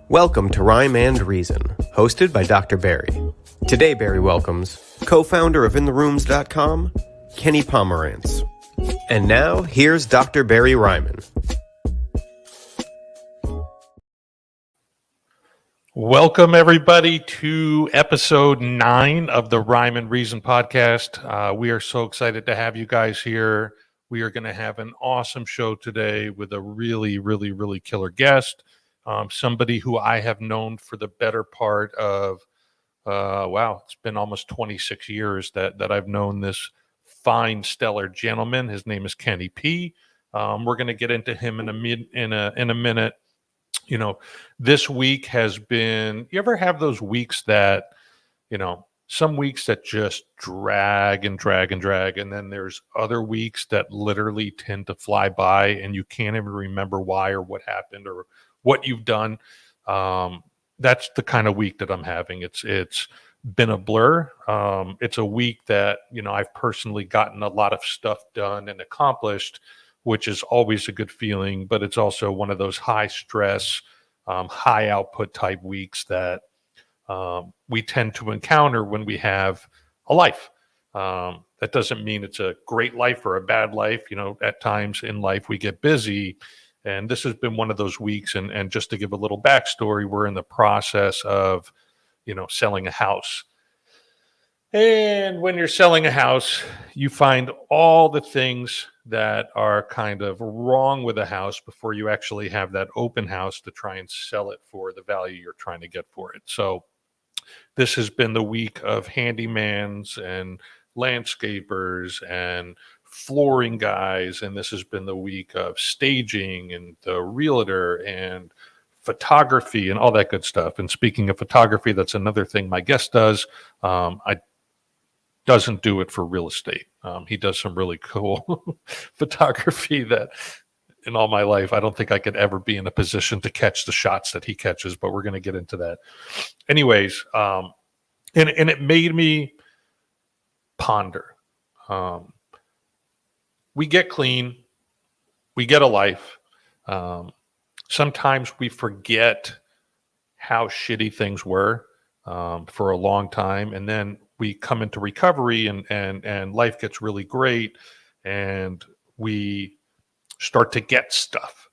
Welcome to Rhyme and Reason, hosted by Dr. Barry. Today, Barry welcomes co-founder of InTheRooms.com, Kenny Pomerance. And now, here's Dr. Barry Ryman. Welcome, everybody, to episode 9 of the Rhyme and Reason podcast. We are so excited to have you guys here. We are going to have an awesome show today with a really killer guest. Somebody who I have known for the better part of, it's been almost 26 years that I've known this fine, stellar gentleman. His name is Kenny P. We're going to get into him in a minute. You know, this week has been, you ever have those weeks that, some weeks that just drag, and then there's other weeks that literally tend to fly by and you can't even remember why or what happened or what you've done. That's the kind of week that I'm having. It's been a blur. It's a week that, I've personally gotten a lot of stuff done and accomplished, which is always a good feeling, but it's also one of those high stress, high output type weeks that we tend to encounter when we have a life. That doesn't mean it's a great life or a bad life. At times in life we get busy, and this has been one of those weeks. And just to give a little backstory, we're in the process of, selling a house. And when you're selling a house, you find all the things that are kind of wrong with a house before you actually have that open house to try and sell it for the value you're trying to get for it. So this has been the week of handymans and landscapers and flooring guys, and this has been the week of staging and the realtor and photography and all that good stuff. And speaking of photography, that's another thing my guest does. I doesn't do it for real estate. He does some really cool photography that in all my life, I don't think I could ever be in a position to catch the shots that he catches, but we're going to get into that. Anyways, and it made me ponder. We get clean. We get a life. Sometimes we forget how shitty things were for a long time. And then we come into recovery and life gets really great. And we start to get stuff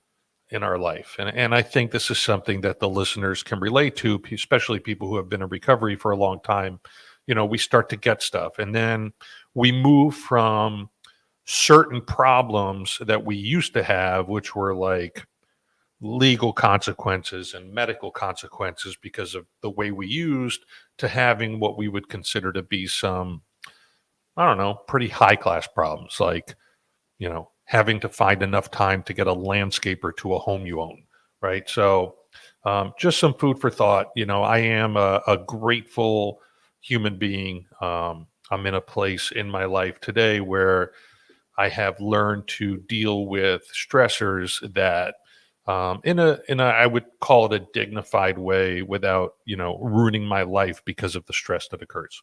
in our life. And I think this is something that the listeners can relate to, especially people who have been in recovery for a long time. We start to get stuff. And then we move from certain problems that we used to have, which were like legal consequences and medical consequences because of the way we used, to having what we would consider to be some, pretty high class problems, like, having to find enough time to get a landscaper to a home you own, right? So just some food for thought. I am a grateful human being. I'm in a place in my life today where I have learned to deal with stressors that in a I would call it a dignified way without, ruining my life because of the stress that occurs.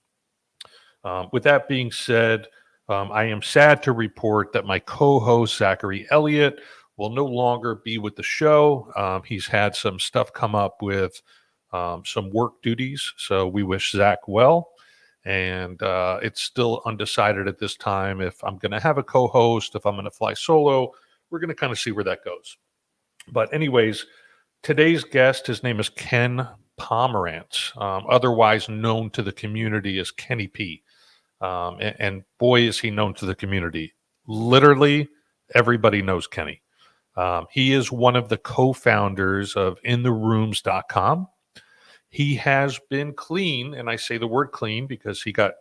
With that being said, I am sad to report that my co-host, Zachary Elliott, will no longer be with the show. He's had some stuff come up with some work duties, so we wish Zach well. And it's still undecided at this time if I'm going to have a co-host, if I'm going to fly solo. We're going to kind of see where that goes. But anyways, today's guest, his name is Ken Pomerantz, otherwise known to the community as Kenny P. And boy, is he known to the community. Literally, everybody knows Kenny. He is one of the co-founders of InTheRooms.com. He has been clean, and I say the word clean because he got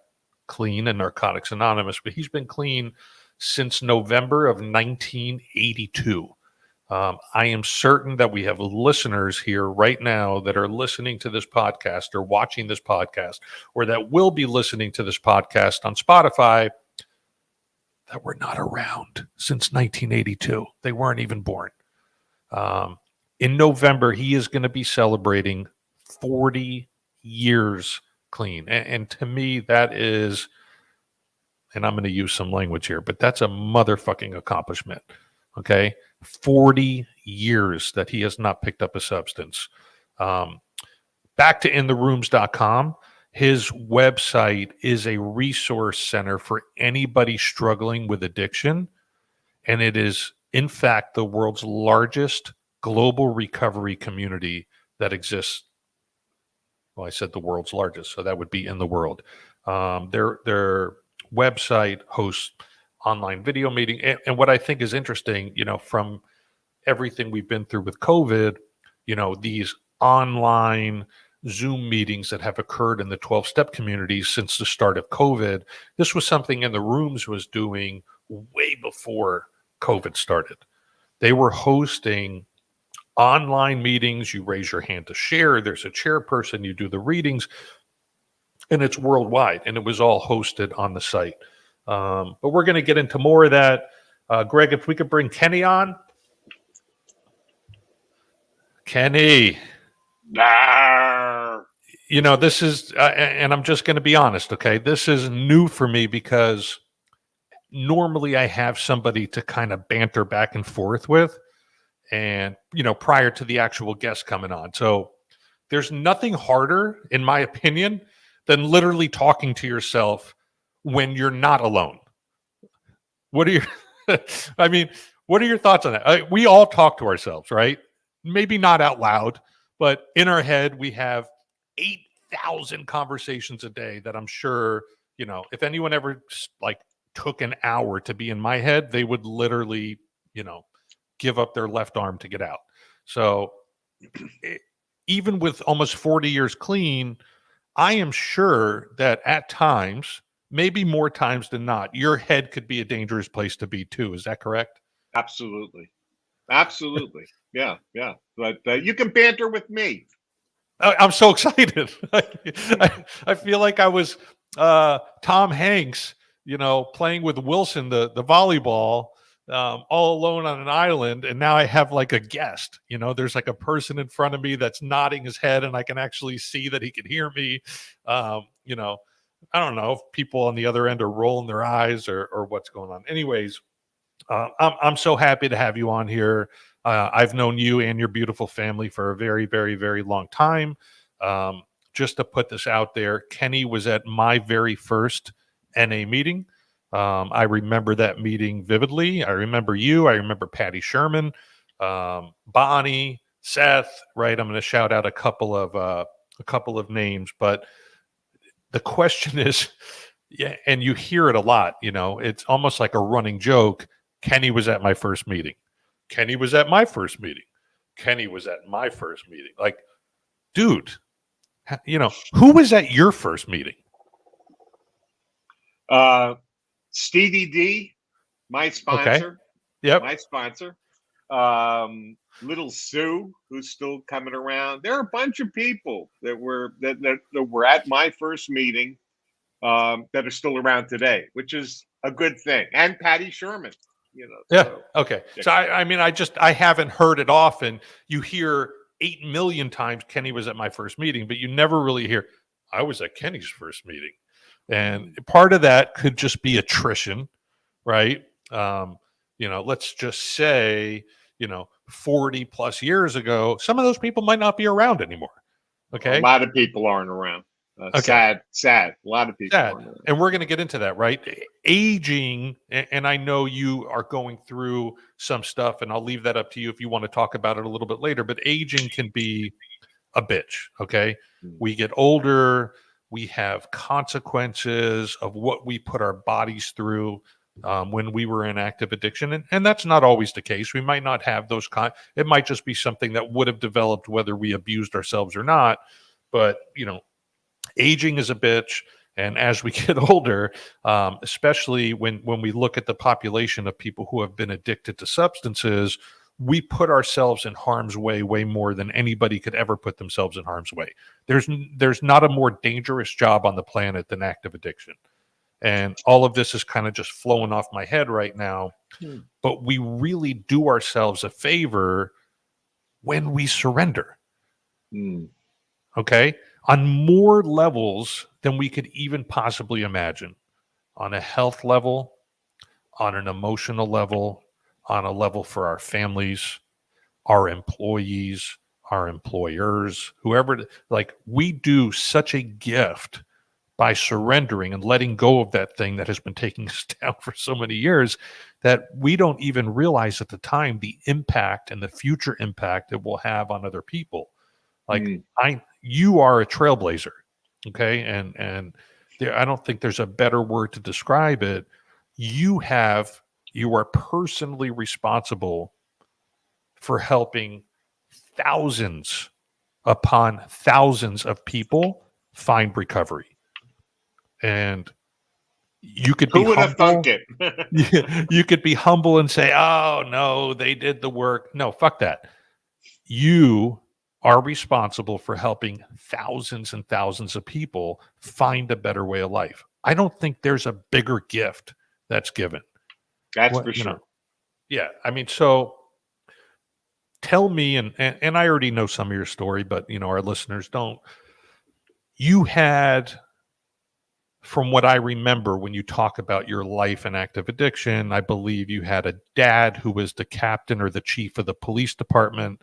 clean in Narcotics Anonymous, but he's been clean since November of 1982. I am certain that we have listeners here right now that are listening to this podcast or watching this podcast, or that will be listening to this podcast on Spotify, that were not around since 1982. They weren't even born. In November, he is going to be celebrating 40 years clean. And to me, that is, and I'm going to use some language here, but that's a motherfucking accomplishment. Okay. 40 years that he has not picked up a substance. Back to intherooms.com. His website is a resource center for anybody struggling with addiction. And it is, in fact, the world's largest global recovery community that exists. Well, I said the world's largest, so that would be in the world. Their website hosts online video meeting. And what I think is interesting, from everything we've been through with COVID, these online Zoom meetings that have occurred in the 12-step communities since the start of COVID, this was something In the Rooms was doing way before COVID started. They were hosting online meetings. You raise your hand to share. There's a chairperson. You do the readings. And it's worldwide. And it was all hosted on the site. But we're going to get into more of that. Greg, if we could bring Kenny on. Kenny. This is, and I'm just going to be honest, okay? This is new for me because normally I have somebody to kind of banter back and forth with, and, prior to the actual guest coming on. So there's nothing harder, in my opinion, than literally talking to yourself when you're not alone. What are your, what are your thoughts on that? We all talk to ourselves, right? Maybe not out loud, but in our head, we have 8,000 conversations a day that I'm sure, if anyone ever took an hour to be in my head, they would literally, give up their left arm to get out. So even with almost 40 years clean, I am sure that at times, maybe more times than not, your head could be a dangerous place to be too. Is that correct? Absolutely. Yeah. But you can banter with me. I'm so excited. I feel like I was Tom Hanks, playing with Wilson, the volleyball, all alone on an island. And now I have like a guest, there's like a person in front of me that's nodding his head and I can actually see that he can hear me. I don't know if people on the other end are rolling their eyes or what's going on. Anyways, I'm so happy to have you on here. I've known you and your beautiful family for a very, very, very long time. Just to put this out there, Kenny was at my very first NA meeting. I remember that meeting vividly. I remember you. I remember Patty Sherman, Bonnie, Seth. Right. I'm going to shout out a couple of names, but the question is, yeah, and you hear it a lot. It's almost like a running joke. Kenny was at my first meeting. Kenny was at my first meeting. Kenny was at my first meeting. Like, dude, who was at your first meeting? Stevie D, my sponsor. Okay. Yep. My sponsor. Little Sue, who's still coming around. There are a bunch of people that were at my first meeting that are still around today, which is a good thing. And Patty Sherman. Yeah. So, okay. Yeah. So I haven't heard it often. You hear 8 million times Kenny was at my first meeting, but you never really hear I was at Kenny's first meeting. And part of that could just be attrition, right? Let's just say, 40 plus years ago, some of those people might not be around anymore. Okay. A lot of people aren't around. Okay. Sad. A lot of people aren't around. And we're going to get into that, right? Aging, and I know you are going through some stuff, and I'll leave that up to you if you want to talk about it a little bit later, but aging can be a bitch, okay? We get older, we have consequences of what we put our bodies through when we were in active addiction, and that's not always the case. We might not have those it might just be something that would have developed whether we abused ourselves or not, but, aging is a bitch. And as we get older, especially when we look at the population of people who have been addicted to substances, we put ourselves in harm's way more than anybody could ever put themselves in harm's way. There's not a more dangerous job on the planet than active addiction. And all of this is kind of just flowing off my head right now. But we really do ourselves a favor when we surrender. Okay? On more levels than we could even possibly imagine. On a health level, on an emotional level, on a level for our families, our employees, our employers, whoever, like we do such a gift by surrendering and letting go of that thing that has been taking us down for so many years that we don't even realize at the time the impact and the future impact it will have on other people. Like you are a trailblazer. Okay. And there, I don't think there's a better word to describe it. You are personally responsible for helping thousands upon thousands of people find recovery. And you could be Who would have thunk it? you could be humble and say, oh no, they did the work. No, fuck that. You are responsible for helping thousands and thousands of people find a better way of life. I don't think there's a bigger gift that's given. That's for sure. Yeah. I mean, so tell me, and I already know some of your story, but our listeners don't. You had, from what I remember, when you talk about your life and active addiction, I believe you had a dad who was the captain or the chief of the police department.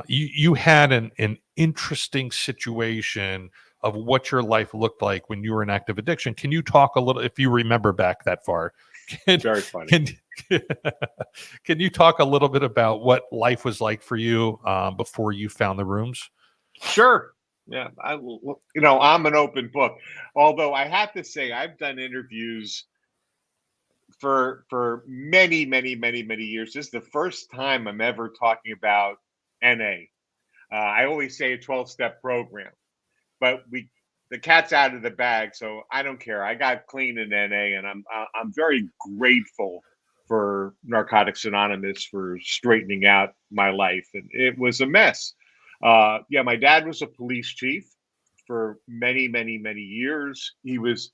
You had an interesting situation of what your life looked like when you were in active addiction. Can you talk a little, if you remember back that far? Very funny. Can you talk a little bit about what life was like for you before you found the rooms? Sure. Yeah, I'm an open book. Although I have to say, I've done interviews for many, many, many, many years. This is the first time I'm ever talking about NA. I always say a 12-step program, but the cat's out of the bag, so I don't care. I got clean in NA, and I'm very grateful for Narcotics Anonymous for straightening out my life, and it was a mess. My dad was a police chief for many, many, many years. He was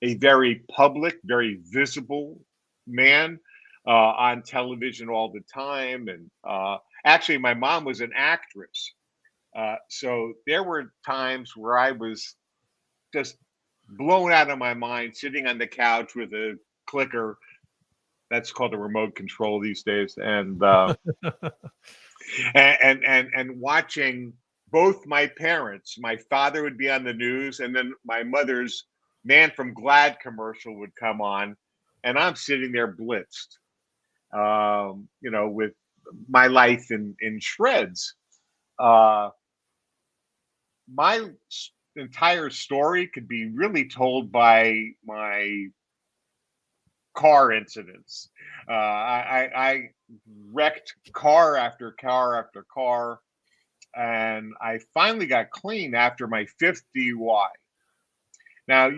a very public, very visible man on television all the time. And actually, my mom was an actress. So there were times where I was just blown out of my mind, sitting on the couch with a clicker. That's called a remote control these days. And and watching both my parents. My father would be on the news, and then my mother's Man from Glad commercial would come on, and I'm sitting there blitzed, with my life in shreds. My entire story could be really told by my car incidents. I wrecked car after car after car, and I finally got clean after my 5th DUI. Now,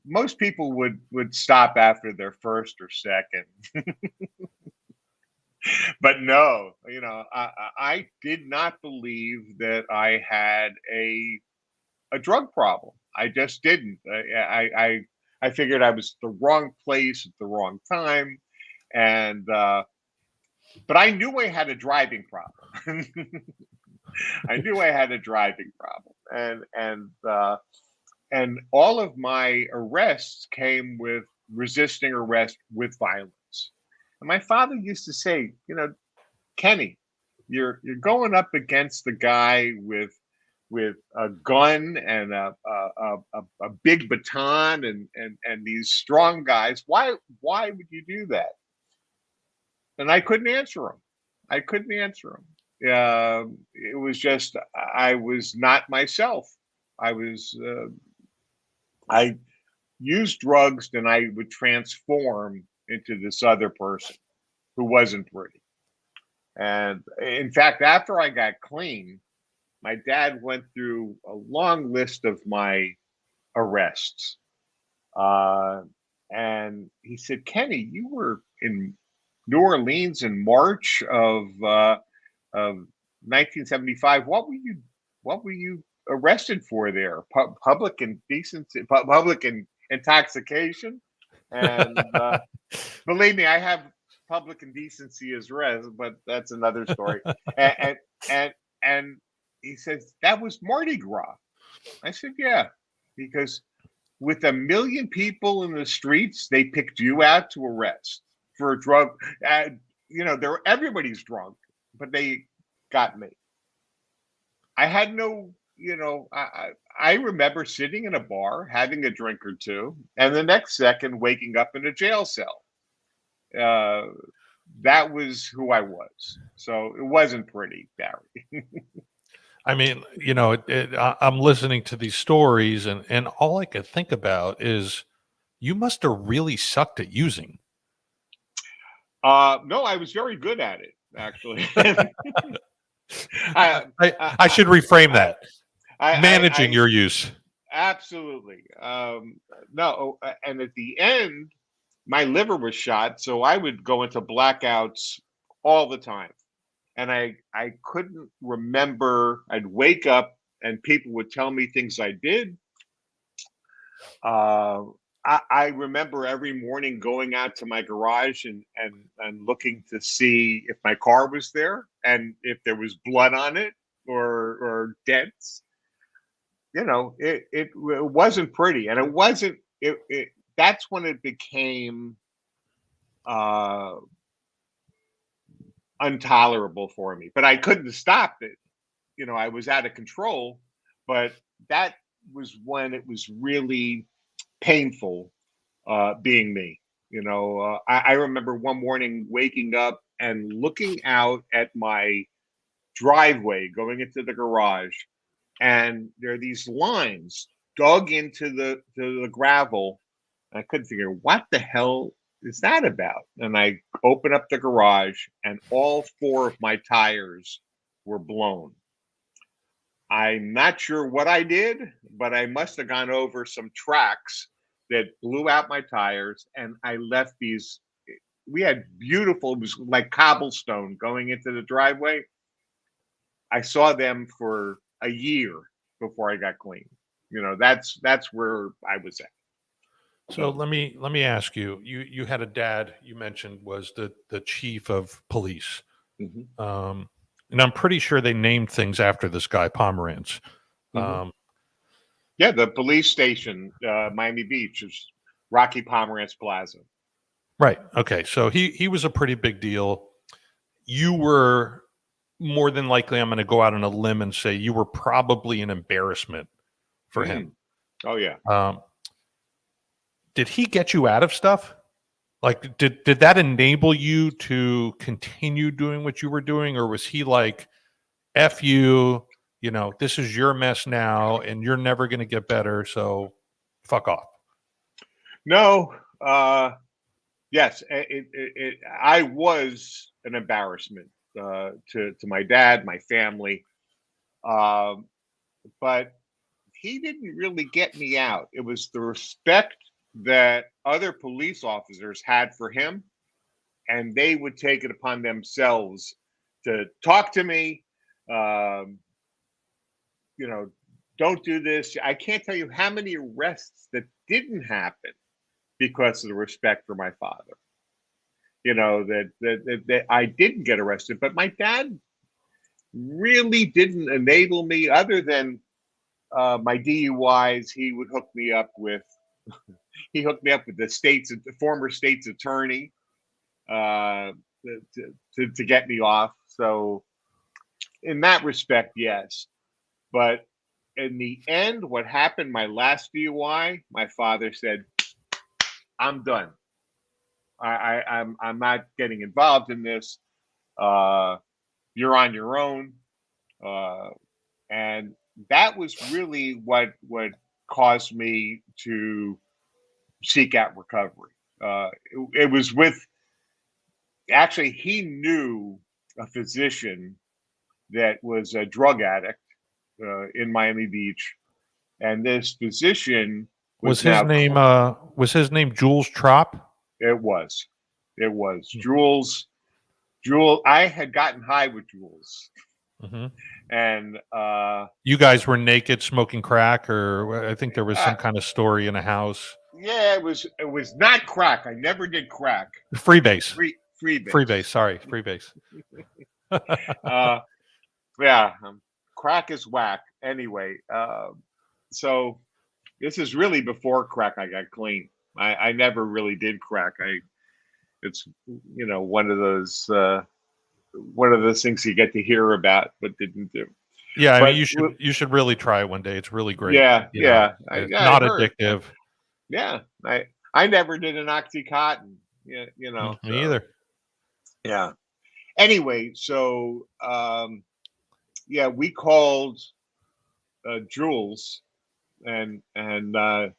most people would stop after their first or second, but no, I did not believe that I had a drug problem. I just didn't. I figured I was the wrong place at the wrong time, and but I knew I had a driving problem. I knew I had a driving problem, and all of my arrests came with resisting arrest with violence. And my father used to say, Kenny, you're going up against the guy with a gun and a big baton and these strong guys. Why would you do that? And I couldn't answer him. It was just, I was not myself. I used drugs, then I would transform into this other person who wasn't ready. And in fact, after I got clean, my dad went through a long list of my arrests. And he said, Kenny, you were in New Orleans in March of 1975. What were you arrested for there? Public indecency, public intoxication. And believe me, I have public indecency as res, but that's another story. And he says, that was Mardi Gras. I said, yeah, because with 1 million people in the streets, they picked you out to arrest for a drug. Everybody's drunk, but they got me. I had no, I remember sitting in a bar, having a drink or two, and the next second waking up in a jail cell. Uh, that was who I was. So it wasn't pretty, Barry. I mean, I'm listening to these stories, and all I could think about is you must have really sucked at using. No, I was very good at it, actually. I should reframe that. Managing your use. Absolutely. No, and at the end, my liver was shot, so I would go into blackouts all the time. And I couldn't remember. I'd wake up and people would tell me things I did. I remember every morning going out to my garage and looking to see if my car was there and if there was blood on it or dents. It wasn't pretty, and it wasn't. That's when it became intolerable for me. But I couldn't stop it. I was out of control. But that was when it was really painful being me. I remember one morning waking up and looking out at my driveway going into the garage, and there are these lines dug into the gravel. I couldn't figure what the hell is that about. And I open up the garage, and all four of my tires were blown. I'm not sure what I did, but I must have gone over some tracks that blew out my tires, and I left these. We had beautiful, it was like cobblestone going into the driveway. I saw them for a year before I got clean. That's where I was at. So let me ask you. You had a dad you mentioned was the chief of police. Mm-hmm. And I'm pretty sure they named things after this guy, Pomerantz. Mm-hmm. Yeah, the police station, Miami Beach, is Rocky Pomerantz Plaza. Right. Okay. So he was a pretty big deal. You were more than likely, I'm going to go out on a limb and say you were probably an embarrassment for him. Oh, yeah. Did he get you out of stuff? Like, did that enable you to continue doing what you were doing? Or was he like, F you, this is your mess now and you're never going to get better. So fuck off. No. Yes. I was an embarrassment to my dad, my family. But he didn't really get me out. It was the respect that other police officers had for him, and they would take it upon themselves to talk to me. Don't do this. I can't tell you how many arrests that didn't happen because of the respect for my father. That I didn't get arrested, but my dad really didn't enable me, other than my DUIs. He would hook me up with the former state's attorney to get me off. So in that respect, yes. But in the end, what happened, my last DUI, my father said, I'm done. I'm not getting involved in this. You're on your own. And that was really what caused me to seek out recovery. It was actually, he knew a physician that was a drug addict in Miami Beach, and this physician was his name Jules Trop? It was Jules. I had gotten high with Jules. Mm-hmm. And you guys were naked smoking crack, or I think there was some kind of story in a house. Yeah, it was not crack. I never did crack. Freebase. Freebase. Sorry, freebase. Yeah, crack is whack. Anyway, so this is really before crack. I got clean. I never really did crack. It's one of those one of those things you get to hear about but didn't do. Yeah, I But mean, you should really try it one day. It's really great. yeah, You know, I not heard. addictive. Yeah, I never did an OxyContin. Yeah, Me either. Yeah. Anyway, so yeah, we called Jules and to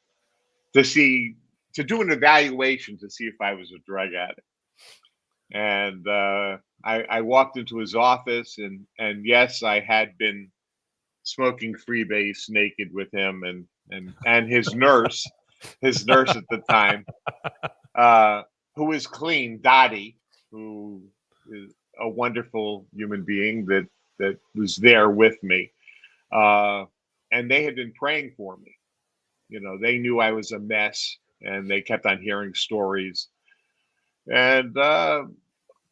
do an evaluation to see if I was a drug addict. And I walked into his office, and yes, I had been smoking freebase naked with him and his nurse at the time, who was clean, Dottie, who is a wonderful human being that was there with me, and they had been praying for me. They knew I was a mess, and they kept on hearing stories. And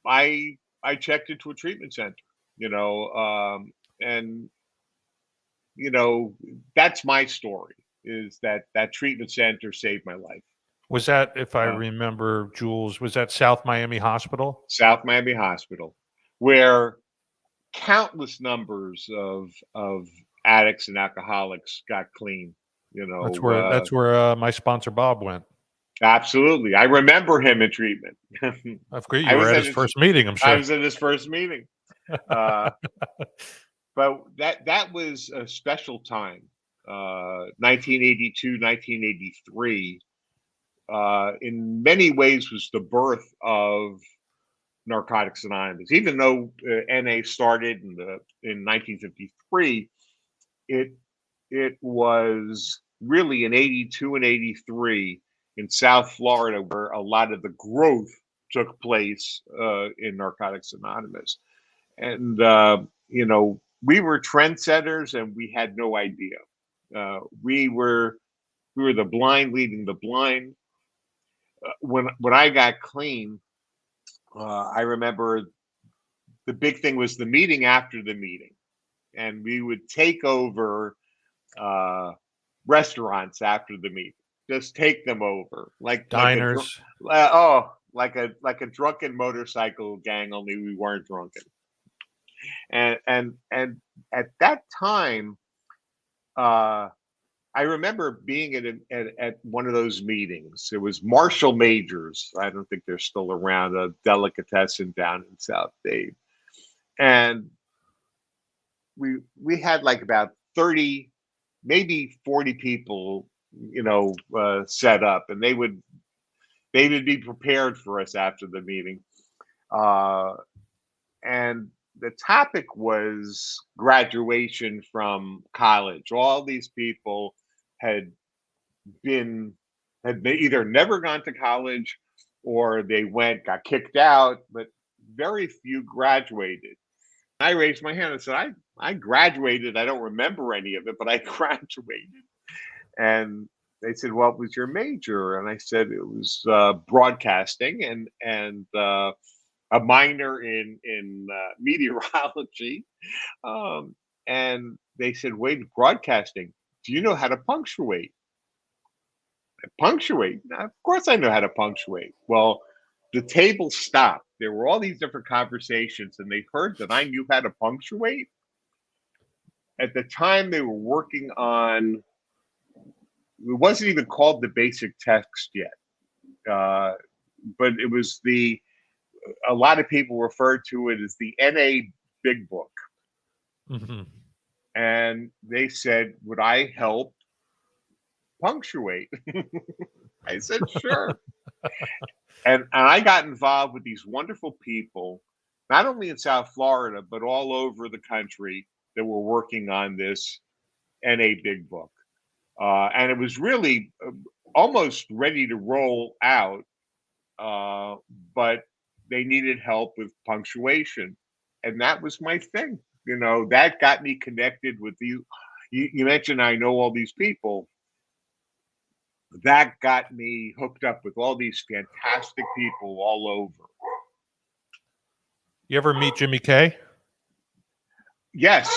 I checked into a treatment center, and that's my story. Is that treatment center saved my life? Was that, if I remember, Jules, was that South Miami Hospital? South Miami Hospital, where countless numbers of addicts and alcoholics got clean. That's where my sponsor Bob went. Absolutely, I remember him in treatment. Of course, you were at his first meeting. I'm sure I was at his first meeting. But that was a special time. 1982, 1983. In many ways, was the birth of Narcotics Anonymous. Even though NA started in 1953, it was really in 82 and 83 in South Florida where a lot of the growth took place in Narcotics Anonymous. And we were trendsetters, and we had no idea. We were the blind leading the blind. When I got clean, I remember the big thing was the meeting after the meeting, and we would take over restaurants after the meeting. Just take them over, like diners. Like a drunken motorcycle gang, only we weren't drunken. And at that time, I remember being at one of those meetings. It was Marshall Majors. I don't think they're still around. A delicatessen down in South Dade, and we had like about 30, maybe 40 people, set up, and they would be prepared for us after the meeting, and the topic was graduation from college. All these people had either never gone to college, or they got kicked out, but very few graduated. I raised my hand and said, I graduated. I don't remember any of it, but I graduated. And they said, "What was your major?" And I said it was broadcasting and a minor in meteorology. And they said, "Wait, broadcasting? Do you know how to punctuate?" Punctuate? Now, of course I know how to punctuate. Well, the table stopped. There were all these different conversations, and they heard that I knew how to punctuate. At the time, they were working on, it wasn't even called the basic text yet, but it was a lot of people referred to it as the NA Big Book. Mm-hmm. And they said, would I help punctuate? I said, sure. And I got involved with these wonderful people, not only in South Florida, but all over the country that were working on this NA Big Book. And it was really almost ready to roll out, but they needed help with punctuation. And that was my thing. That got me connected with you mentioned I know all these people. That got me hooked up with all these fantastic people all over. You ever meet Jimmy K? Yes.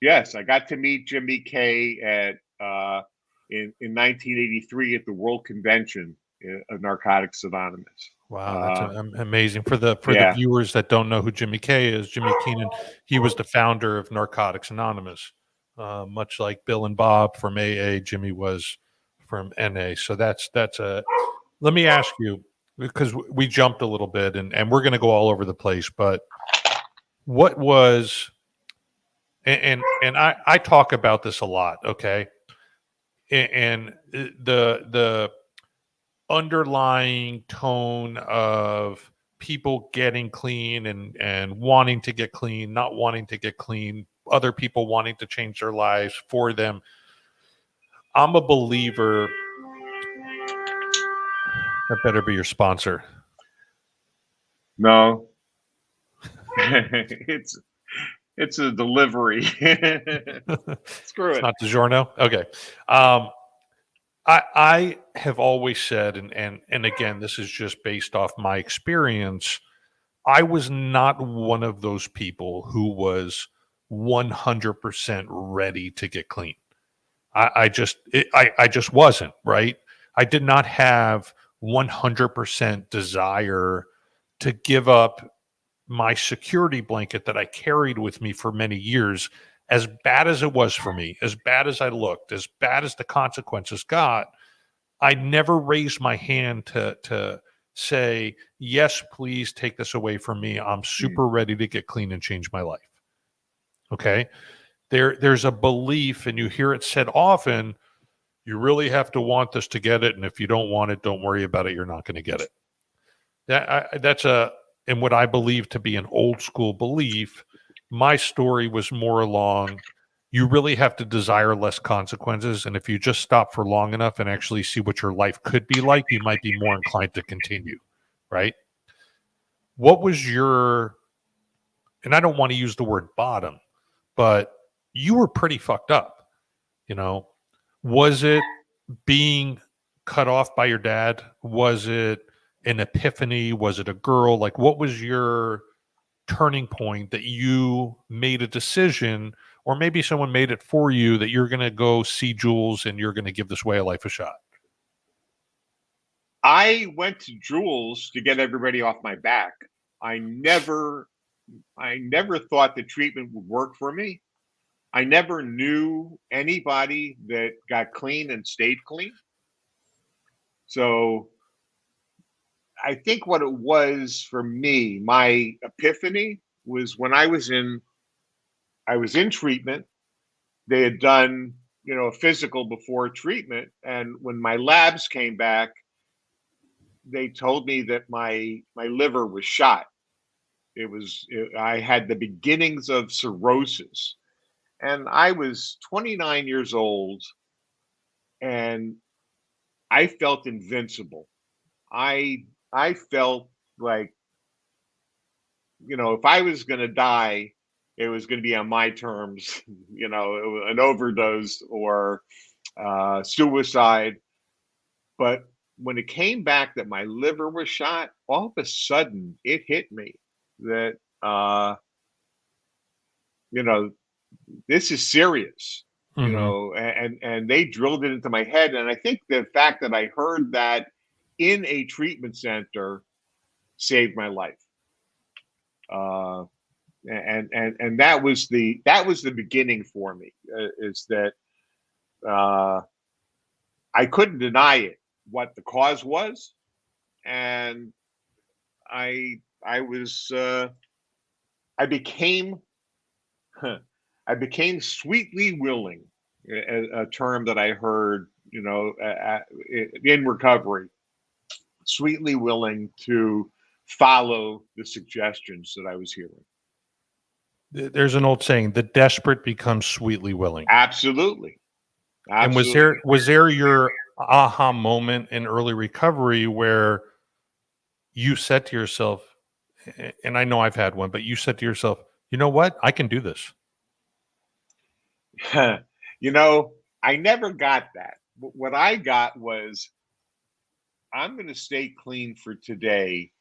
I got to meet Jimmy K at in 1983 at the World Convention of Narcotics Anonymous. Wow, that's amazing for the Yeah. viewers that don't know who Jimmy K is. Jimmy Keenan, he was the founder of Narcotics Anonymous, much like Bill and Bob from AA. Jimmy was from NA. So that's a. Let me ask you, because we jumped a little bit, and we're going to go all over the place. But what was, and I talk about this a lot, okay, and the underlying tone of people getting clean and wanting to get clean, not wanting to get clean, other people wanting to change their lives for them. I'm a believer. That better be your sponsor. No. It's a delivery. Screw It's it. not DiGiorno. Okay. I have always said, and again, this is just based off my experience. I was not one of those people who was 100% ready to get clean. I just wasn't, right. I did not have 100% desire to give up my security blanket that I carried with me for many years. As bad as it was for me, as bad as I looked, as bad as the consequences got, I never raised my hand to say, yes, please take this away from me. I'm super ready to get clean and change my life. Okay. There's a belief, and you hear it said often, you really have to want this to get it. And if you don't want it, don't worry about it. You're not going to get it. That's and what I believe to be an old school belief. My story was more along, you really have to desire less consequences. And if you just stop for long enough and actually see what your life could be like, you might be more inclined to continue. Right. What was your, and I don't want to use the word bottom, but you were pretty fucked up. Was it being cut off by your dad? Was it an epiphany? Was it a girl? Like, what was your turning point that you made a decision, or maybe someone made it for you, that you're going to go see Jules and you're going to give this way of life a shot? I went to Jules to get everybody off my back. I never thought the treatment would work for me. I never knew anybody that got clean and stayed clean. So I think what it was for me, my epiphany was when I was in treatment. They had done, a physical before treatment, and when my labs came back, they told me that my liver was shot. I had the beginnings of cirrhosis, and I was 29 years old, and I felt invincible. I felt like, if I was going to die, it was going to be on my terms, an overdose or suicide. But when it came back that my liver was shot, all of a sudden it hit me that, this is serious, and they drilled it into my head. And I think the fact that I heard that in a treatment center saved my life. And that was the beginning for me, is that I couldn't deny it, what the cause was. And I was, I became sweetly willing, a term that I heard, in recovery, sweetly willing to follow the suggestions that I was hearing. There's an old saying, the desperate become sweetly willing. Absolutely. And was there your aha moment in early recovery where you said to yourself, and I know I've had one, but you said to yourself, you know what? I can do this. I never got that. What I got was, I'm going to stay clean for today,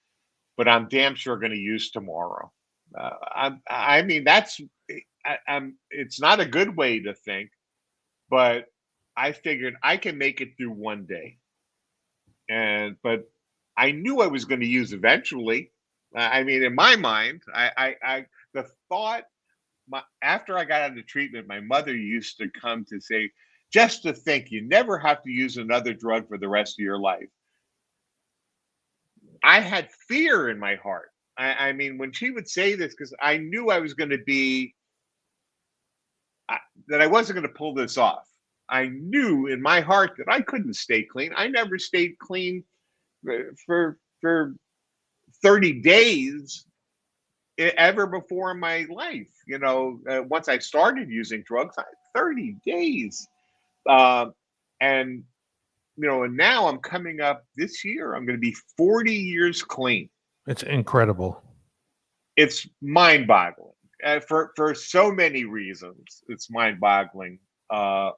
but I'm damn sure going to use tomorrow. I mean, it's not a good way to think, but I figured I can make it through one day. But I knew I was going to use eventually. I mean, in my mind, the thought, after I got out of treatment, my mother used to come to say, just to think you never have to use another drug for the rest of your life. I had fear in my heart. I mean, when she would say this, because I knew I was going to be, that I wasn't going to pull this off. I knew in my heart that I couldn't stay clean. I never stayed clean for 30 days ever before in my life. Once I started using drugs, 30 days. And and now I'm coming up this year, I'm going to be 40 years clean. It's incredible. It's mind-boggling. For so many reasons, it's mind-boggling. And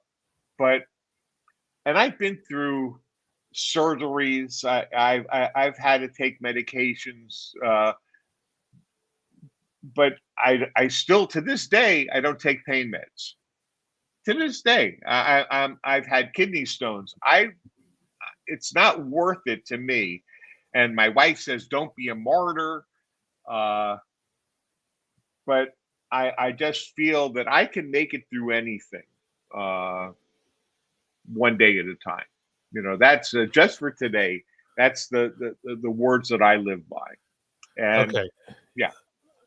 I've been through surgeries. I've had to take medications, but I still, to this day, I don't take pain meds. To this day, I've had kidney stones. It's not worth it to me. And my wife says, "Don't be a martyr." But I just feel that I can make it through anything, one day at a time. That's just for today. That's the words that I live by. And okay. Yeah.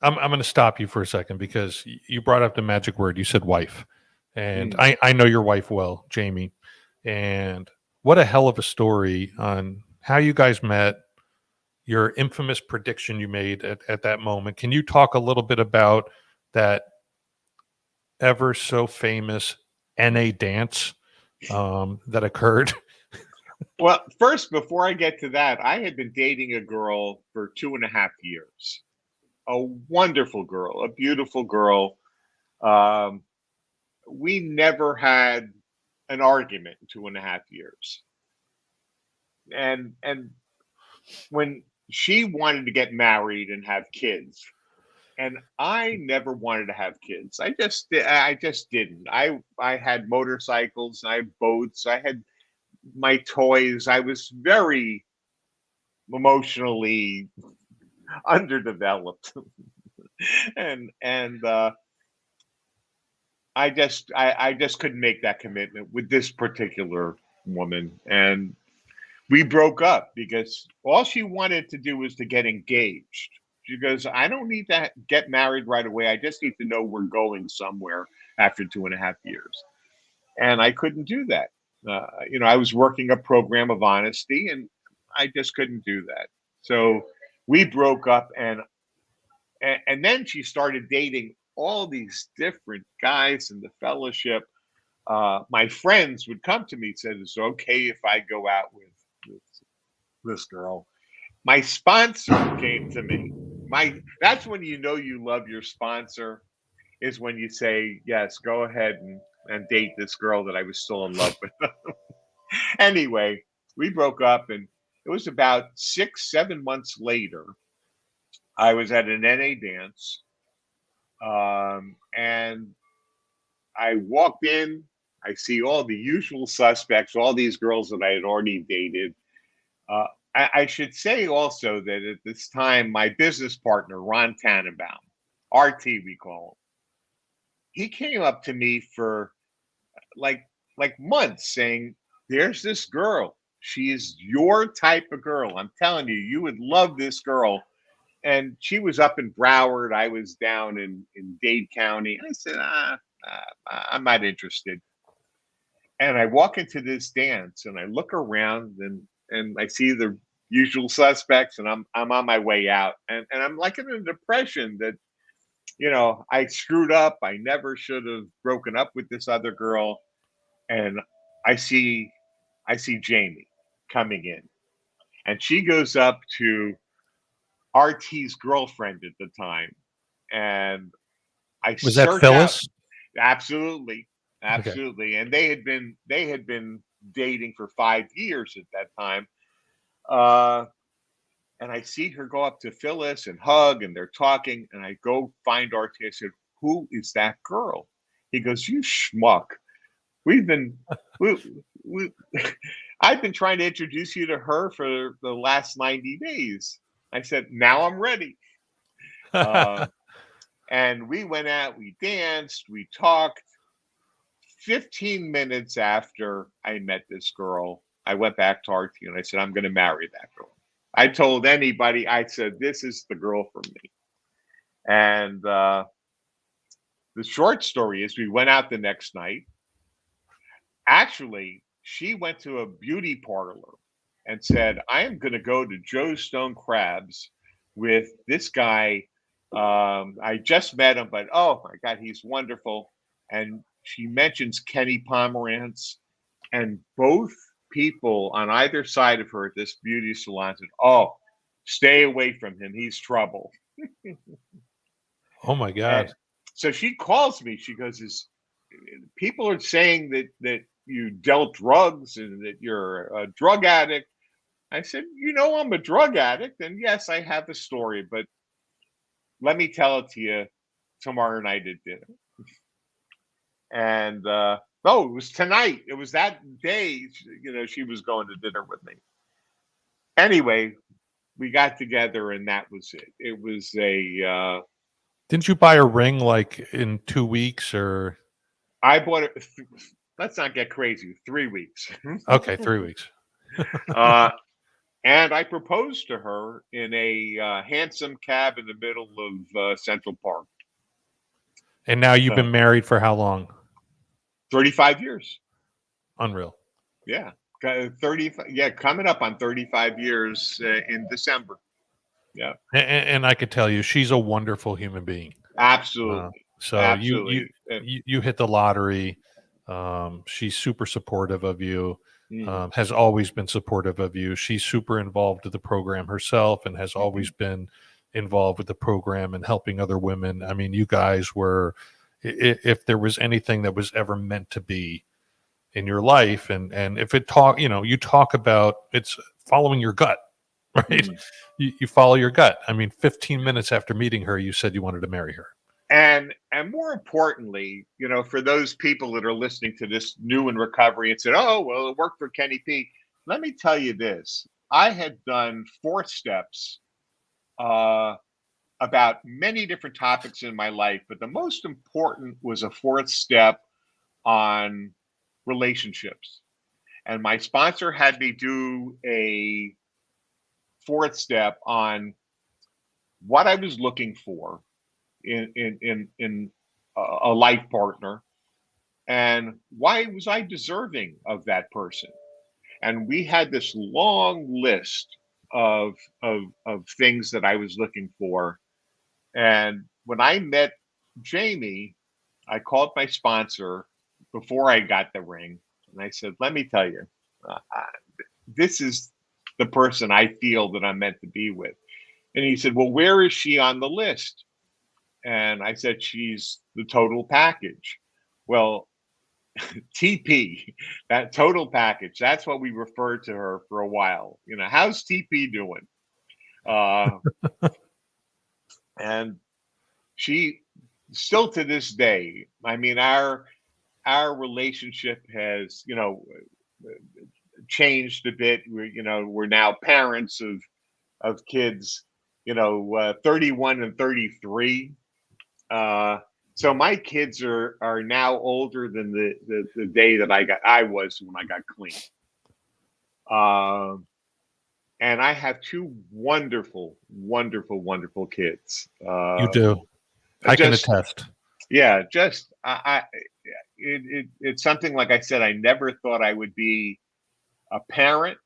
I'm going to stop you for a second because you brought up the magic word. You said wife. And I know your wife well, Jamie. And what a hell of a story on how you guys met, your infamous prediction you made at that moment. Can you talk a little bit about that ever so famous NA dance that occurred? Well, first, before I get to that, I had been dating a girl for 2.5 years. A wonderful girl, a beautiful girl. We never had an argument in 2.5 years. And when she wanted to get married and have kids, and I never wanted to have kids. I just didn't. I had motorcycles, I had boats, I had my toys. I was very emotionally underdeveloped. and I just couldn't make that commitment with this particular woman. And we broke up because all she wanted to do was to get engaged. She goes, "I don't need to get married right away. I just need to know we're going somewhere after 2.5 years." And I couldn't do that. I was working a program of honesty, and I just couldn't do that. So we broke up, and then she started dating all these different guys in the fellowship. My friends would come to me and said, "It's okay if I go out with this girl." My sponsor came to me. That's when you know you love your sponsor, is when you say, "Yes, go ahead and date this girl that I was still in love with." Anyway, we broke up, and it was about 6-7 months later. I was at an NA dance, and I walked in. I see all the usual suspects, all these girls that I had already dated. I should say also that at this time, my business partner, Ron Tannenbaum, RT we call him, he came up to me for like months saying, "There's this girl. She is your type of girl. I'm telling you, you would love this girl." And she was up in Broward. I was down in Dade County. I said, I'm not interested. And I walk into this dance and I look around and I see the usual suspects, and I'm on my way out. And I'm like in a depression that, I screwed up. I never should have broken up with this other girl. And I see Jamie coming in, and she goes up to RT's girlfriend at the time. And I Was that search Phyllis? out. Absolutely. Okay. And they had been dating for 5 years at that time. And I see her go up to Phyllis and hug, and they're talking. And I go find RT. I said, "Who is that girl?" He goes, "You schmuck. We've been, we, I've been trying to introduce you to her for the last 90 days. I said, now I'm ready. And we went out, we danced, we talked. 15 minutes after I met this girl, I went back to RT and I said, I'm going to marry that girl. I told anybody, I said, this is the girl for me. And the short story is we went out the next night. Actually, she went to a beauty parlor and said, I am going to go to Joe's Stone Crabs with this guy. I just met him, but oh my God, he's wonderful. And she mentions Kenny Pomerance, and both people on either side of her at this beauty salon said, oh, stay away from him. He's trouble. Oh my God. And so she calls me. She goes, people are saying that you dealt drugs and that you're a drug addict. I said, I'm a drug addict. And yes, I have a story, but let me tell it to you tomorrow night at dinner. And no, it was tonight. It was that day, she was going to dinner with me. Anyway, we got together and that was it. It was a... Didn't you buy a ring like in 2 weeks or? I bought it. Let's not get crazy. 3 weeks. Okay, 3 weeks. And I proposed to her in a handsome cab in the middle of Central Park. And now you've been married for how long? 35 years. Unreal. Yeah. 35. Yeah, coming up on 35 years in December. Yeah. And I could tell you, she's a wonderful human being. Absolutely. So Absolutely. you hit the lottery. She's super supportive of you. Has always been supportive of you. She's super involved with the program herself and has always been involved with the program and helping other women. I mean, you guys were, if there was anything that was ever meant to be in your life, and if it you talk about it's following your gut, right? You follow your gut. I mean, 15 minutes after meeting her, you said you wanted to marry her. And more importantly, for those people that are listening to this new in recovery and said, oh, well, it worked for Kenny P. Let me tell you this. I had done 4 steps about many different topics in my life, but the most important was a 4th step on relationships. And my sponsor had me do a 4th step on what I was looking for in a life partner, and why was I deserving of that person. And we had this long list of things that I was looking for. And when I met Jamie, I called my sponsor before I got the ring, and I said, let me tell you, this is the person I feel that I'm meant to be with. And he said, well, where is she on the list? And I said, she's the total package. Well, TP, that total package, that's what we referred to her for a while. How's TP doing? And she still to this day, I mean, our relationship has, changed a bit. We're now parents of kids, 31 and 33. So my kids are now older than the day that I was when I got clean. And I have 2 wonderful, wonderful, wonderful kids. You do. I can attest. Yeah, it's something, like I said, I never thought I would be a parent,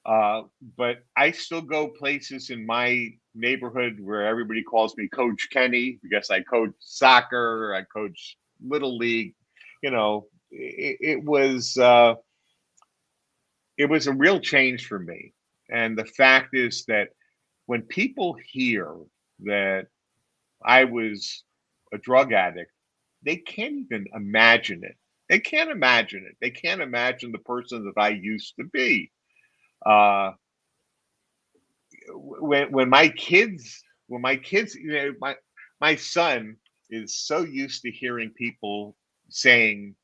but I still go places in my neighborhood where everybody calls me Coach Kenny because I coach soccer, I coach Little League. It was a real change for me. And the fact is that when people hear that I was a drug addict, they can't even imagine it. They can't imagine it. They can't imagine the person that I used to be. When my kids, my son is so used to hearing people saying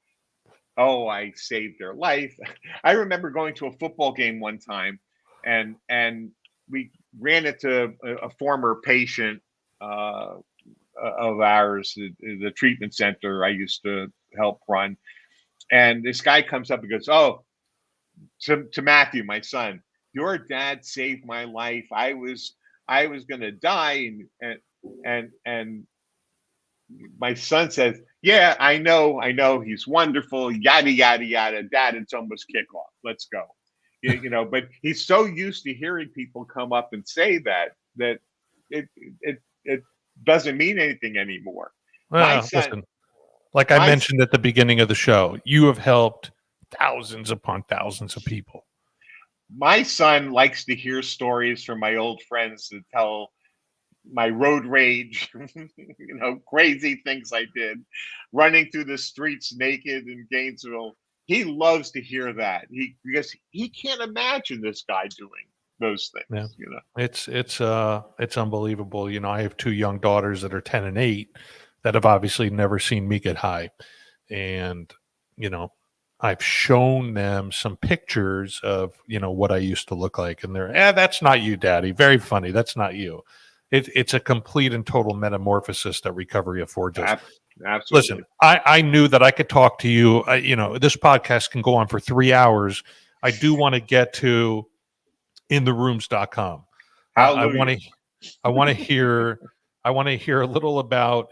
Oh, I saved their life. I remember going to a football game one time, and we ran into a former patient uh, of ours, the treatment center I used to help run. And this guy comes up and goes, "Oh, to Matthew, my son, your dad saved my life. I was going to die, and my son says, "Yeah, I know, he's wonderful, yada yada yada. Dad, it's almost kickoff. Let's go." But he's so used to hearing people come up and say that it doesn't mean anything anymore. My Well, son, listen, like I my mentioned at the beginning of the show, you have helped thousands upon thousands of people. my son likes to hear stories from my old friends that tell my road rage, crazy things I did, running through the streets naked in Gainesville. He loves to hear that. Because he can't imagine this guy doing those Yeah. things. It's unbelievable. I have two young daughters that are 10 and 8 that have obviously never seen me get high. And, you know, I've shown them some pictures of, what I used to look like. And they're, that's not you, Daddy. Very funny. That's not you. It's a complete and total metamorphosis that recovery affords us. Absolutely. Listen, I knew that I could talk to you. This podcast can go on for 3 hours. I do want to get to intherooms.com. I want Hallelujah. to I want to hear a little about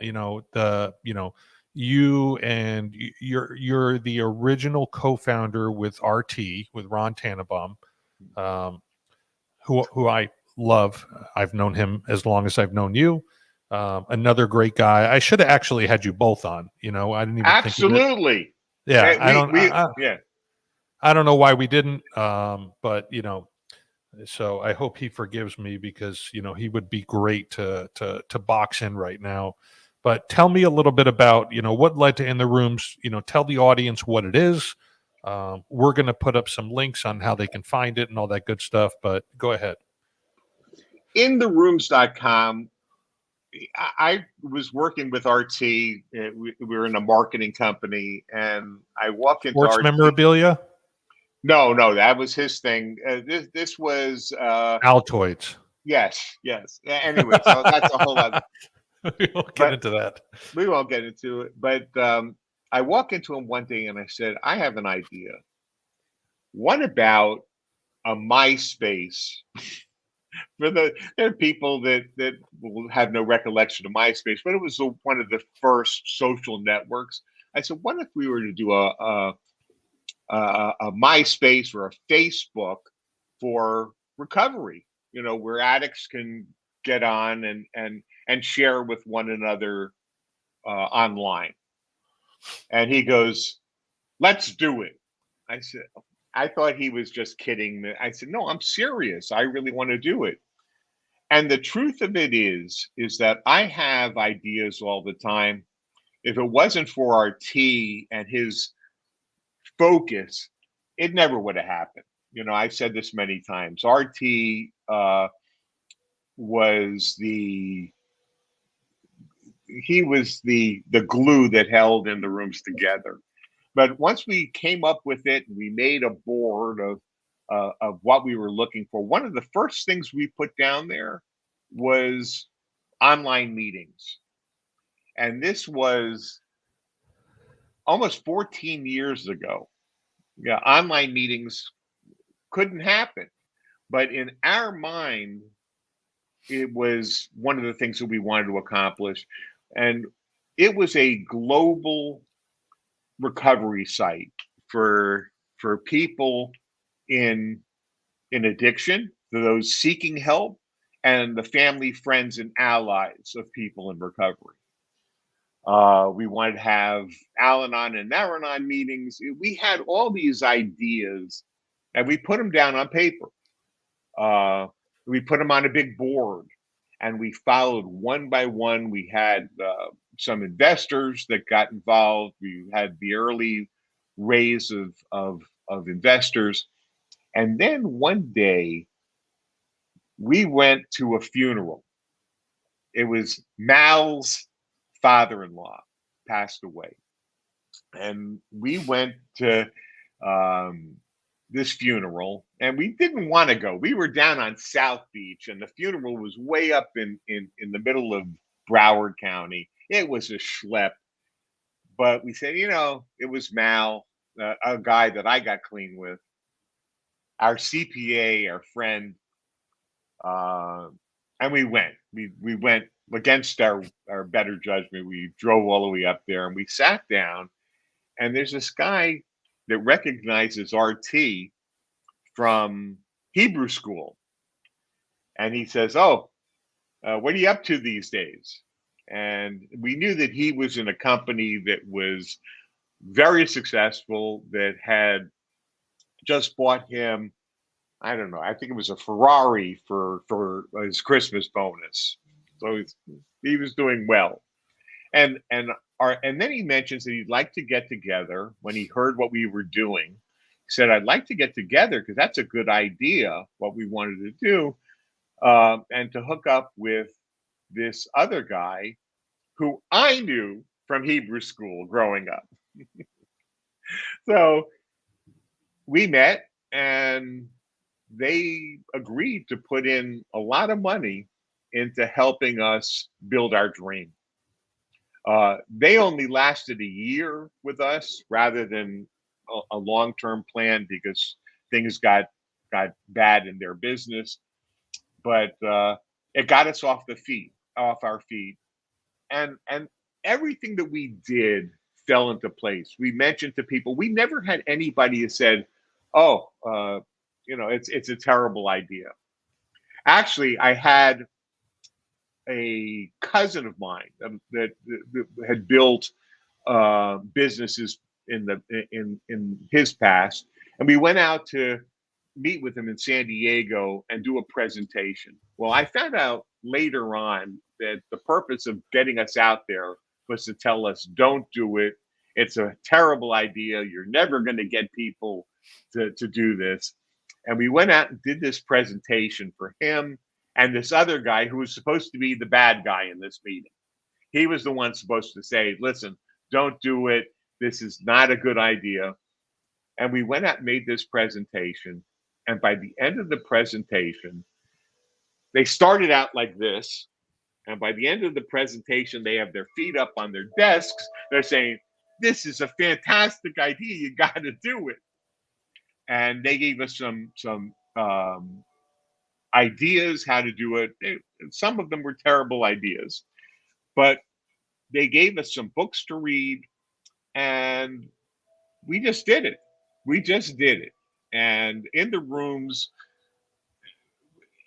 you and you're the original co-founder with RT with Ron Tannenbaum, who I love. I've known him as long as I've known you. Another great guy. I should have actually had you both on. I didn't even think of it. Absolutely. Yeah, Yeah. I don't know why we didn't, but so I hope he forgives me because he would be great to box in right now. But tell me a little bit about what led to In the Rooms. Tell the audience what it is. We're going to put up some links on how they can find it and all that good stuff. But go ahead. Intherooms.com. I was working with RT. We were in a marketing company, and I walk into Sports RT. memorabilia. No, that was his thing. This was Altoids. yes. Anyway, so that's a whole other. We won't get But into that. we won't get into it. But I walk into him one day and I said, "I have an idea. What about a MySpace?" There are people that will have no recollection of MySpace, but it was one of the first social networks. I said, "What if we were to do a MySpace or a Facebook for recovery? Where addicts can get on and share with one another online." And he goes, "Let's do it." I said, I thought he was just kidding me. I said, "No, I'm serious. I really want to do it." And the truth of it is that I have ideas all the time. If it wasn't for our T and his focus, it never would have happened. I've said this many times. RT was the glue that held In the Rooms together. But once we came up with it, we made a board of what we were looking for. One of the first things we put down there was online meetings, and this was almost 14 years ago. Yeah, online meetings couldn't happen, but in our mind, it was one of the things that we wanted to accomplish, and it was a global recovery site for people in addiction, for those seeking help, and the family, friends, and allies of people in recovery. We wanted to have Al-Anon and Nar-Anon meetings. We had all these ideas, and we put them down on paper. We put them on a big board, and we followed one by one. We had some investors that got involved. We had the early raise of investors, and then one day we went to a funeral. It was Mal's father-in-law passed away, And we went to this funeral, and we didn't want to go. We were down on South Beach, and the funeral was way up in the middle of Broward County. It was a schlep, but we said, it was Mal, a guy that I got clean with, our CPA, our friend, uh, and we went. We went against our better judgment. We drove all the way up there, and we sat down. And there's this guy that recognizes RT from Hebrew school, and he says, "Oh, what are you up to these days?" And we knew that he was in a company that was very successful, that had just bought him, I don't know, I think it was a Ferrari for his Christmas bonus. So he was doing well. And then he mentions that he'd like to get together when he heard what we were doing. He said, "I'd like to get together because that's a good idea, what we wanted to do, and to hook up with this other guy who I knew from Hebrew school growing up." So we met, and they agreed to put in a lot of money into helping us build our dream. They only lasted a year with us rather than a long-term plan, because things got bad in their business. But it got us off our feet, and everything that we did fell into place. We mentioned to people. We never had anybody who said, "Oh, it's a terrible idea." Actually, I had a cousin of mine that had built businesses in his past, and we went out to meet with him in San Diego and do a presentation. Well, I found out later on that the purpose of getting us out there was to tell us, "Don't do it. It's a terrible idea. You're never going to get people to do this." And we went out and did this presentation for him and this other guy who was supposed to be the bad guy in this meeting. He was the one supposed to say, "Listen, don't do it. This is not a good idea." And we went out and made this presentation. And by the end of the presentation, they started out like this. And by the end of the presentation, they have their feet up on their desks. They're saying, "This is a fantastic idea. You got to do it." And they gave us some ideas how to do it. Some of them were terrible ideas, but they gave us some books to read, and we just did it. We just did it. And in the rooms,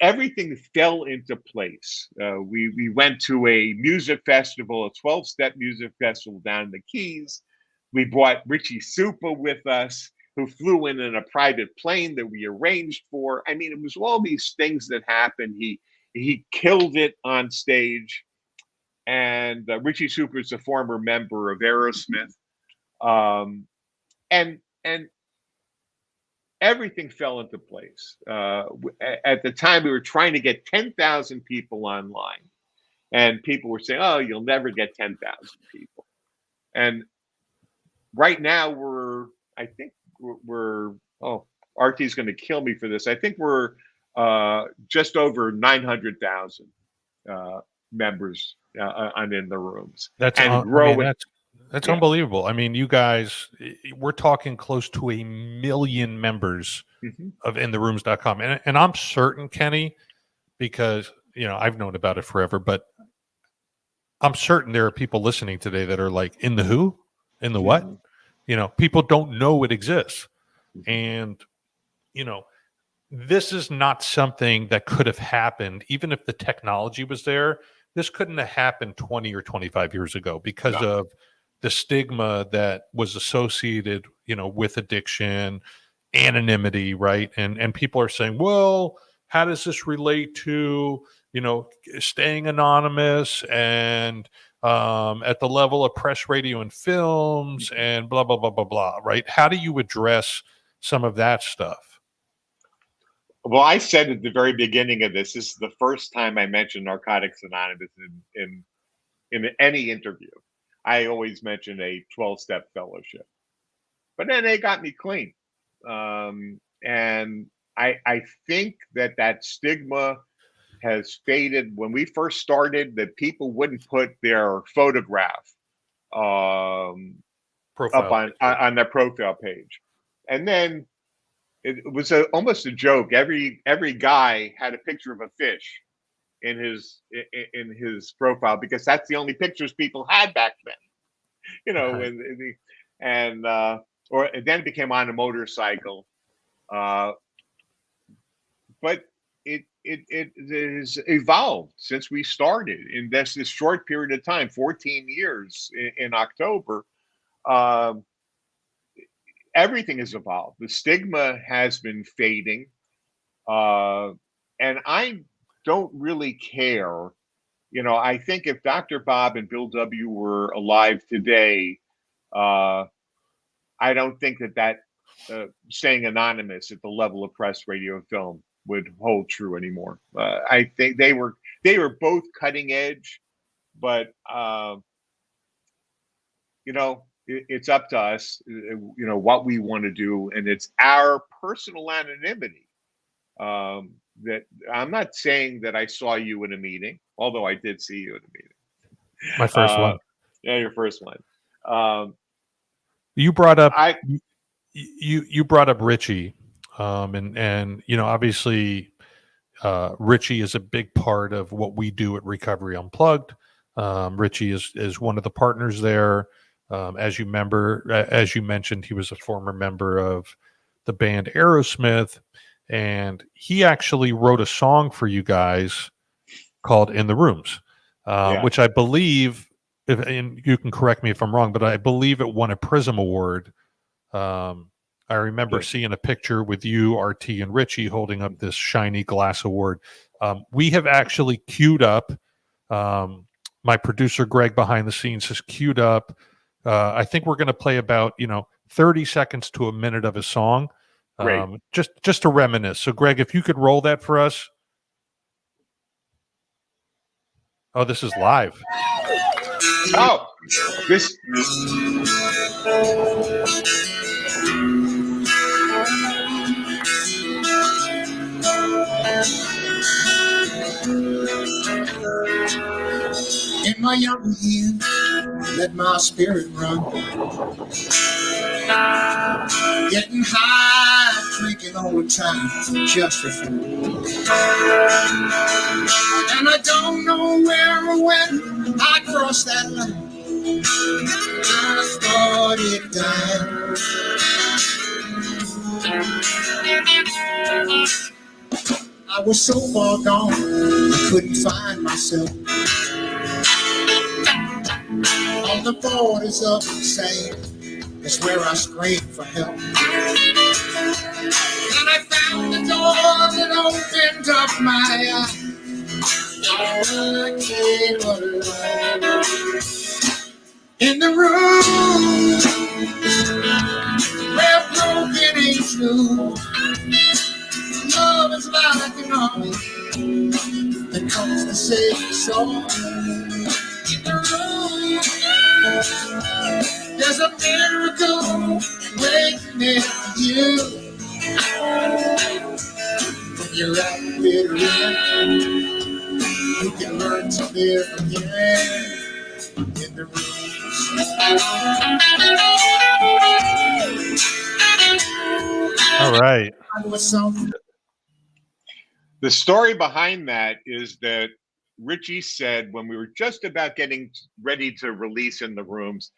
everything fell into place. We went to a music festival, a 12-step music festival down in the Keys. We brought Richie Supa with us, who flew in a private plane that we arranged for. I mean, it was all these things that happened. He killed it on stage. And Richie Supa is a former member of Aerosmith. And everything fell into place. At the time, we were trying to get 10,000 people online, and people were saying, "Oh, you'll never get 10,000 people." And right now, I think we're oh, RT's going to kill me for this. I think we're just over 900,000 members in the rooms. That's unbelievable. I mean, you guys, we're talking close to 1 million members of intherooms.com. And I'm certain, Kenny, because, I've known about it forever, but I'm certain there are people listening today that are like, "In the who? In the what?" People don't know it exists. And, this is not something that could have happened, even if the technology was there. This couldn't have happened 20 or 25 years ago because of the stigma that was associated, with addiction, anonymity, right? And people are saying, "Well, how does this relate to, staying anonymous and at the level of press, radio, and films and blah, blah, blah, blah, blah," right? How do you address some of that stuff? Well, I said at the very beginning of this is the first time I mentioned Narcotics Anonymous in any interview. I always mention a 12-step fellowship. But then they got me clean. And I think that stigma has faded. When we first started, that people wouldn't put their photograph up on their profile page. And then it was almost a joke. Every guy had a picture of a fish in his profile, because that's the only pictures people had back then. You know, and then it became on a motorcycle. But it has evolved since we started in this short period of time, 14 years in October. Everything has evolved. The stigma has been fading. And I don't really care. You know, I think if Dr. Bob and Bill W. were alive today, I don't think that staying anonymous at the level of press, radio, and film would hold true anymore. I think they were both cutting edge, but you know, it's up to us, you know, what we want to do, and it's our personal anonymity. That I'm not saying that I saw you in a meeting, although I did see you in a meeting. My first one. Yeah, your first one. You brought up you brought up Richie, and you know, obviously Richie is a big part of what we do at Recovery Unplugged. Richie is one of the partners there. As you mentioned, he was a former member of the band Aerosmith, and he actually wrote a song for you guys called "In the Rooms," which I believe, and you can correct me if I'm wrong, but I believe it won a Prism Award. I remember seeing a picture with you, RT, and Richie holding up this shiny glass award. We have actually queued up. My producer Greg behind the scenes has queued up. I think we're going to play about 30 seconds to a minute of his song, just to reminisce. So, Greg, if you could roll that for us. Oh, this is live. Oh, this. In my younger years, let my spirit run. Getting high, drinking all the time, just for fun. And I don't know where or when I crossed that line. I started dying. I was so far gone, I couldn't find myself. On the borders of insane is where I screamed for help. And I found the door that opened up my eyes. I came alive. In the room where broken ain't true. Love is like an army that comes to save us all. In the room, there's a miracle waiting there for you. When you're out there, you can learn to live again. In the room. All right. The story behind that is that Richie said, when we were just about getting ready to release In the Rooms,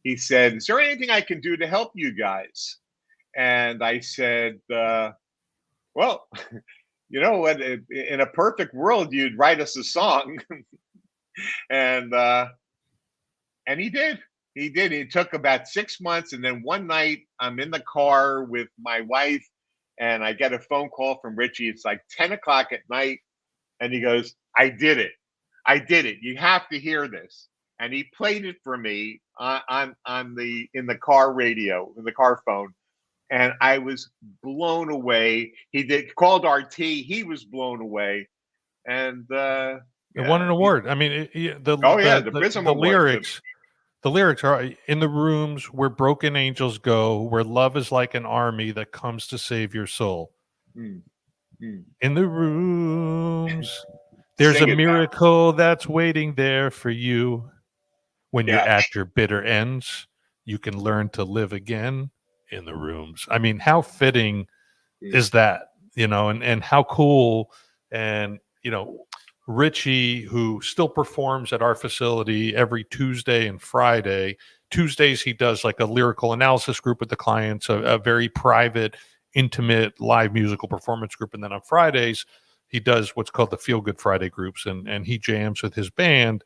he said, "Is there anything I can do to help you guys?" And I said, well, you know what, in a perfect world, you'd write us a song. And he did. He did. It took about 6 months. And then one night I'm in the car with my wife and I get a phone call from Richie. It's like 10 o'clock at night. And he goes, "I did it. I did it. You have to hear this." And he played it for me in the car radio, in the car phone. And I was blown away. He called RT. He was blown away. And it won an award. I mean, the Prism Award. lyrics. The lyrics are in the rooms where broken angels go, where love is like an army that comes to save your soul. Mm, mm. In the rooms, there's Sing a it now. miracle that's waiting there for you. When you're Yeah. at your bitter ends, you can learn to live again in the rooms. I mean, how fitting is that, and how cool. And, Richie, who still performs at our facility every Tuesday and Friday. Tuesdays, he does like a lyrical analysis group with the clients, a very private, intimate live musical performance group. And then on Fridays, he does what's called the Feel Good Friday groups, and he jams with his band.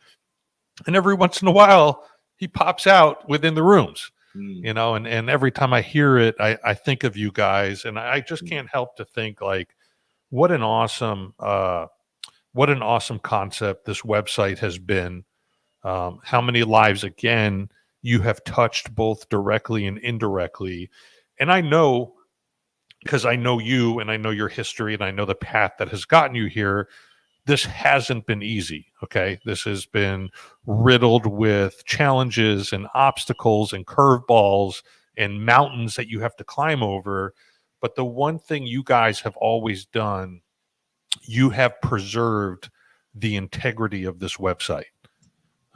And every once in a while, he pops out within the rooms, and every time I hear it, I think of you guys, and I just can't help to think like, what an awesome concept this website has been. How many lives, again, you have touched both directly and indirectly. And I know, because I know you and I know your history and I know the path that has gotten you here, this hasn't been easy. Okay. This has been riddled with challenges and obstacles and curveballs and mountains that you have to climb over. But the one thing you guys have always done, you have preserved the integrity of this website.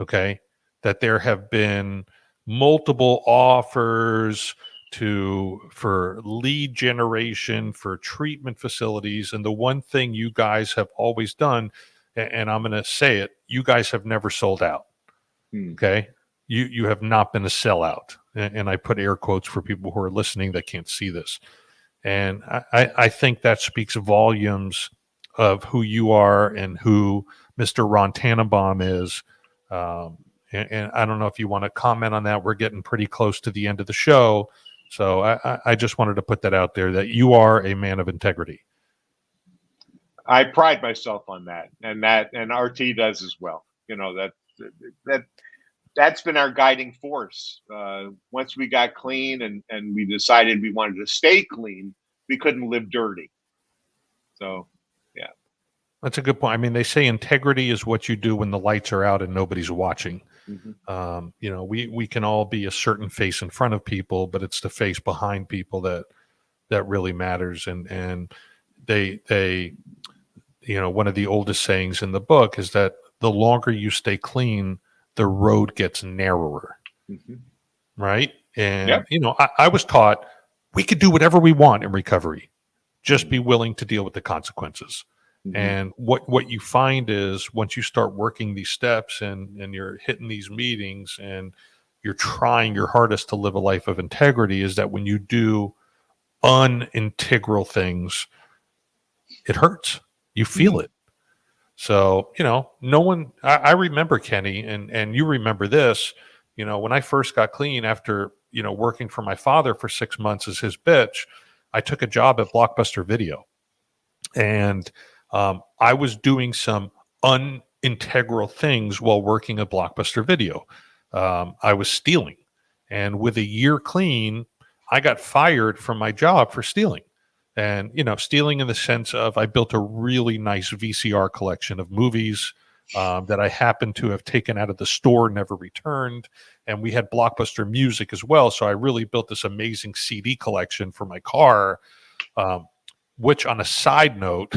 Okay. That there have been multiple offers for lead generation, for treatment facilities. And the one thing you guys have always done, and I'm going to say it, you guys have never sold out. Okay. You have not been a sellout. And I put air quotes for people who are listening that can't see this. And I think that speaks volumes of who you are and who Mr. Ron Tannenbaum is. And I don't know if you want to comment on that. We're getting pretty close to the end of the show. So I just wanted to put that out there, that you are a man of integrity. I pride myself on that, and RT does as well. That's been our guiding force. Once we got clean and we decided we wanted to stay clean, we couldn't live dirty. So, yeah. That's a good point. I mean, they say integrity is what you do when the lights are out and nobody's watching. We can all be a certain face in front of people, but it's the face behind people that really matters. And they one of the oldest sayings in the book is that the longer you stay clean, the road gets narrower. Right. And, I was taught we could do whatever we want in recovery. Just be willing to deal with the consequences. And what you find is once you start working these steps and you're hitting these meetings and you're trying your hardest to live a life of integrity, is that when you do unintegral things, it hurts. You feel it. So, no one, I remember, Kenny, and you remember this, when I first got clean after, working for my father for 6 months as his bitch, I took a job at Blockbuster Video. And I was doing some unintegral things while working at Blockbuster Video. I was stealing. And with a year clean, I got fired from my job for stealing. And, stealing in the sense of I built a really nice VCR collection of movies that I happened to have taken out of the store, never returned. And we had Blockbuster Music as well. So I really built this amazing CD collection for my car, which, on a side note,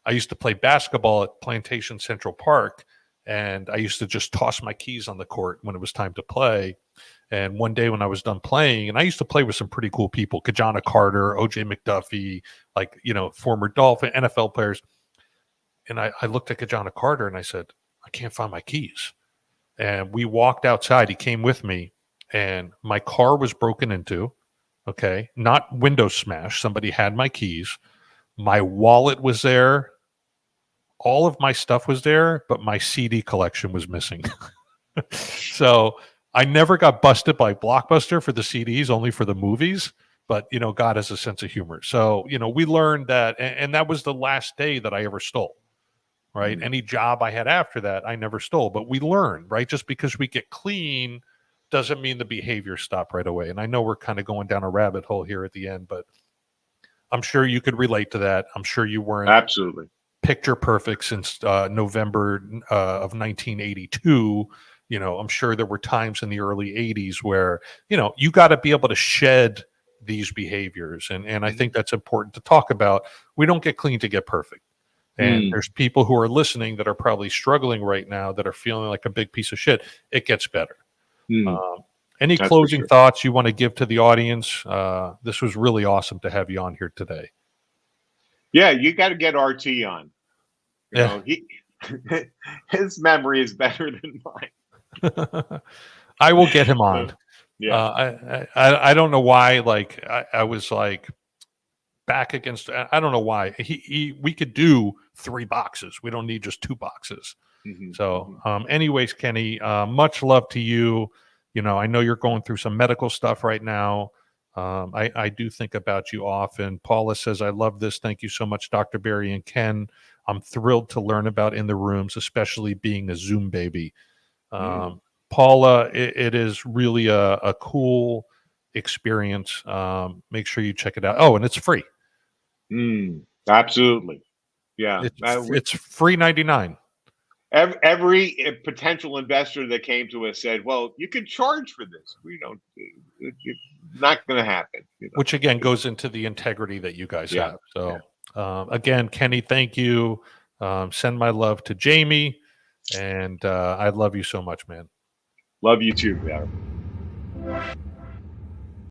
I used to play basketball at Plantation Central Park, and I used to just toss my keys on the court when it was time to play. And one day when I was done playing, and I used to play with some pretty cool people, Kajana Carter, OJ McDuffie, former Dolphin, NFL players. And I looked at Kajana Carter and I said, I can't find my keys. And we walked outside. He came with me, and my car was broken into. Okay. Not window smashed. Somebody had my keys. My wallet was there. All of my stuff was there, but my CD collection was missing. So I never got busted by Blockbuster for the CDs, only for the movies. But, God has a sense of humor. So, we learned that, and that was the last day that I ever stole, right? Any job I had after that, I never stole. But we learned, right? Just because we get clean doesn't mean the behavior stop right away. And I know we're kind of going down a rabbit hole here at the end, but I'm sure you could relate to that. I'm sure you weren't absolutely picture perfect since November of 1982. I'm sure there were times in the early 80s where, you got to be able to shed these behaviors. And I think that's important to talk about. We don't get clean to get perfect. And there's people who are listening that are probably struggling right now that are feeling like a big piece of shit. It gets better. Any That's closing for sure. thoughts you want to give to the audience? This was really awesome to have you on here today. Yeah, you got to get RT on. You Yeah. know, his memory is better than mine. I will get him on. Yeah. I don't know why. Like I was like back against. I don't know why. We could do 3 boxes. We don't need just 2 boxes. So, anyways, Kenny, much love to you. I know you're going through some medical stuff right now. I do think about you often. Paula says, I love this. Thank you so much, Dr. Barry and Ken. I'm thrilled to learn about In the Rooms, especially being a Zoom baby. Paula, it is really a cool experience. Make sure you check it out. Oh, and it's free. Absolutely. Yeah. It's free 99. Every potential investor that came to us said, well, you can charge for this. We don't, it's not going to happen. Which again goes into the integrity that you guys have. So again, Kenny, thank you. Send my love to Jamie, and I love you so much, man. Love you too, Barry.